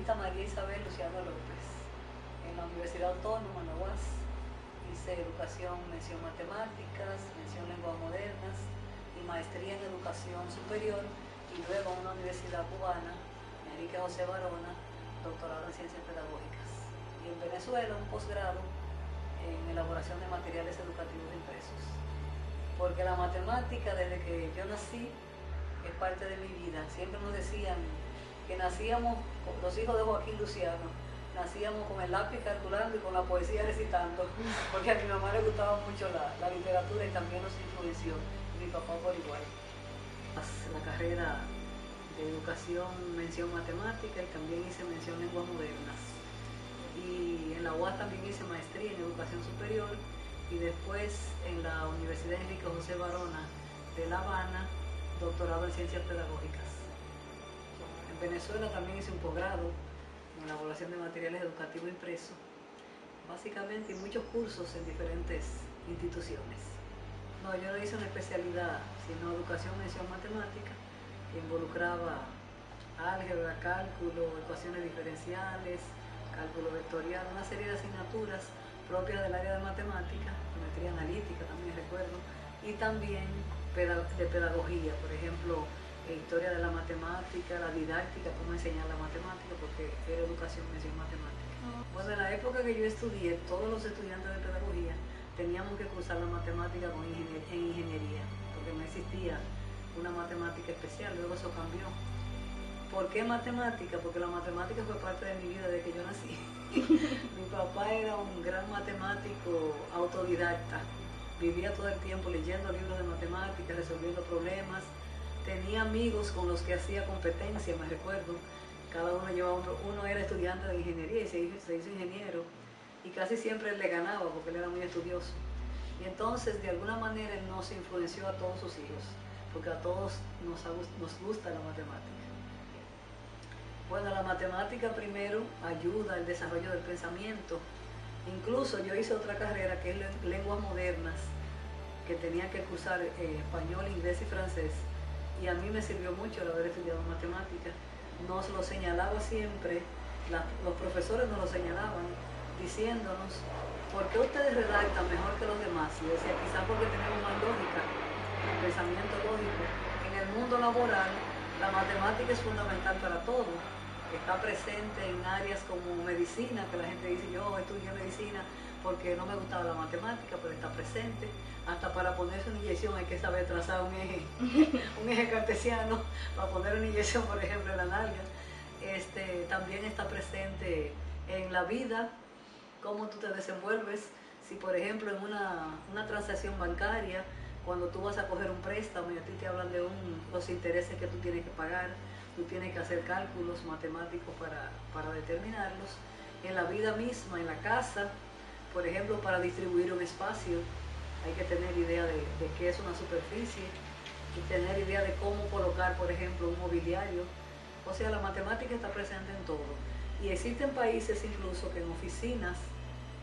señorita María Isabel Luciano López. En la Universidad Autónoma, en la UAS, hice educación, mención matemáticas, mención lenguas modernas y maestría en educación superior, y luego en una universidad cubana, Enrique José Barona, doctorado en ciencias pedagógicas. Y en Venezuela un posgrado en elaboración de materiales educativos impresos. Porque la matemática, desde que yo nací, es parte de mi vida. Siempre nos decían que nacíamos, los hijos de Joaquín Luciano, nacíamos con el lápiz calculando y con la poesía recitando, porque a mi mamá le gustaba mucho la literatura y también nos influenció, y mi papá por igual. La carrera de educación, mención matemática, y también hice mención lenguas modernas. Y en la UAS también hice maestría en educación superior, y después en la Universidad Enrique José Barona de La Habana, doctorado en ciencias pedagógicas. En Venezuela también hice un posgrado en elaboración de materiales educativos impresos, básicamente, y muchos cursos en diferentes instituciones. No, yo no hice una especialidad, sino educación, mención matemática, que involucraba álgebra, cálculo, ecuaciones diferenciales, cálculo vectorial, una serie de asignaturas propias del área de matemática, geometría analítica también recuerdo, y también de pedagogía, por ejemplo, historia de la matemática, la didáctica, cómo enseñar la matemática, porque era educación, mención matemática. Bueno, en la época que yo estudié, todos los estudiantes de pedagogía teníamos que cursar la matemática en ingeniería, porque no existía una matemática especial, luego eso cambió. ¿Por qué matemática? Porque la matemática fue parte de mi vida desde que yo nací. Mi papá era un gran matemático autodidacta, vivía todo el tiempo leyendo libros de matemáticas, resolviendo problemas. Tenía amigos con los que hacía competencia, me recuerdo. Cada uno llevaba uno era estudiante de ingeniería y se hizo ingeniero, y casi siempre él le ganaba porque él era muy estudioso. Y entonces, de alguna manera, él nos influenció a todos sus hijos, porque a todos nos gusta la matemática. Bueno, la matemática primero ayuda al desarrollo del pensamiento. Incluso yo hice otra carrera que es lenguas modernas, que tenía que cursar español, inglés y francés, y a mí me sirvió mucho el haber estudiado matemáticas. Nos lo señalaba siempre, los profesores nos lo señalaban, diciéndonos, ¿por qué ustedes redactan mejor que los demás? Y decía, quizás porque tenemos más lógica, pensamiento lógico. En el mundo laboral, la matemática es fundamental para todo. Está presente en áreas como medicina, que la gente dice, yo estudié medicina porque no me gustaba la matemática, pero está presente. Hasta para ponerse una inyección hay que saber trazar un eje cartesiano, para poner una inyección, por ejemplo, en la nalga. También está presente en la vida, cómo tú te desenvuelves. Si, por ejemplo, en una transacción bancaria, cuando tú vas a coger un préstamo y a ti te hablan de los intereses que tú tienes que pagar, tú tienes que hacer cálculos matemáticos para determinarlos. En la vida misma, en la casa, por ejemplo, para distribuir un espacio, hay que tener idea de qué es una superficie y tener idea de cómo colocar, por ejemplo, un mobiliario. O sea, la matemática está presente en todo. Y existen países incluso que en oficinas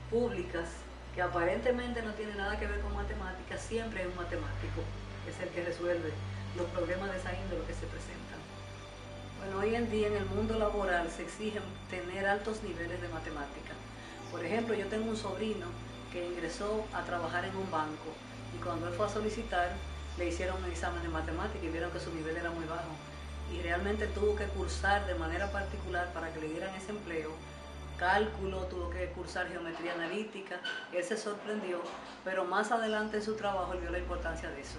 públicas, que aparentemente no tienen nada que ver con matemáticas, siempre hay un matemático, que es el que resuelve los problemas de esa índole que se presentan. Bueno, hoy en día en el mundo laboral se exige tener altos niveles de matemática. Por ejemplo, yo tengo un sobrino que ingresó a trabajar en un banco, y cuando él fue a solicitar, le hicieron un examen de matemática y vieron que su nivel era muy bajo. Y realmente tuvo que cursar de manera particular para que le dieran ese empleo. Cálculo, tuvo que cursar geometría analítica. Él se sorprendió, pero más adelante en su trabajo él vio la importancia de eso.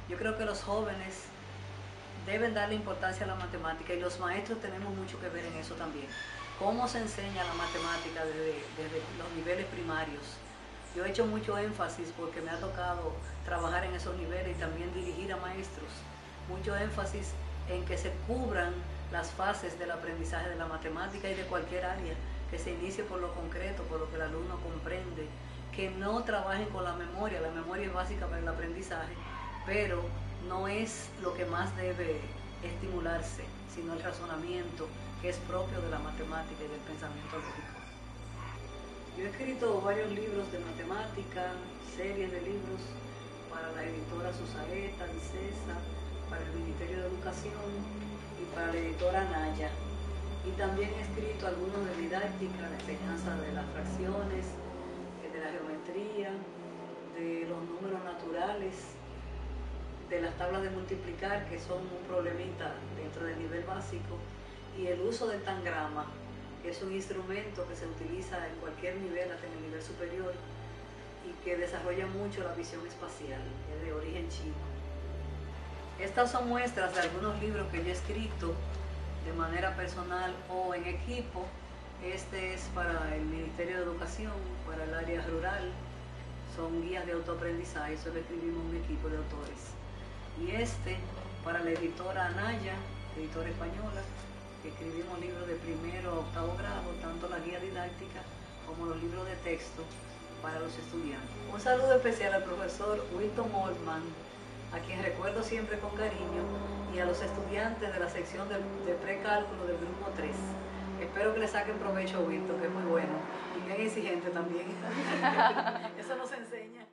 Yo creo que los jóvenes deben darle importancia a la matemática, y los maestros tenemos mucho que ver en eso también. Cómo se enseña la matemática desde los niveles primarios. Yo he hecho mucho énfasis, porque me ha tocado trabajar en esos niveles y también dirigir a maestros. Mucho énfasis en que se cubran las fases del aprendizaje de la matemática y de cualquier área, que se inicie por lo concreto, por lo que el alumno comprende, que no trabajen con la memoria es básica para el aprendizaje, pero no es lo que más debe estimularse, sino el razonamiento, que es propio de la matemática y del pensamiento lógico. Yo he escrito varios libros de matemática, series de libros para la editora Susaeta, Licesa, para el Ministerio de Educación y para la editora Naya. Y también he escrito algunos de didáctica, la enseñanza de las fracciones, de la geometría, de los números naturales, de las tablas de multiplicar, que son un problemita dentro del nivel básico, y el uso del tangrama, que es un instrumento que se utiliza en cualquier nivel, hasta en el nivel superior, y que desarrolla mucho la visión espacial, es de origen chino. Estas son muestras de algunos libros que yo he escrito de manera personal o en equipo. Este es para el Ministerio de Educación, para el área rural, son guías de autoaprendizaje, eso lo escribimos un equipo de autores. Y este para la editora Anaya, editora española, que escribimos libros de primero a octavo grado, tanto la guía didáctica como los libros de texto para los estudiantes. Un saludo especial al profesor Wilton Moltmann, a quien recuerdo siempre con cariño, y a los estudiantes de la sección de precálculo del grupo 3. Espero que le saquen provecho a Wilton, que es muy bueno y bien exigente también. Eso nos enseña.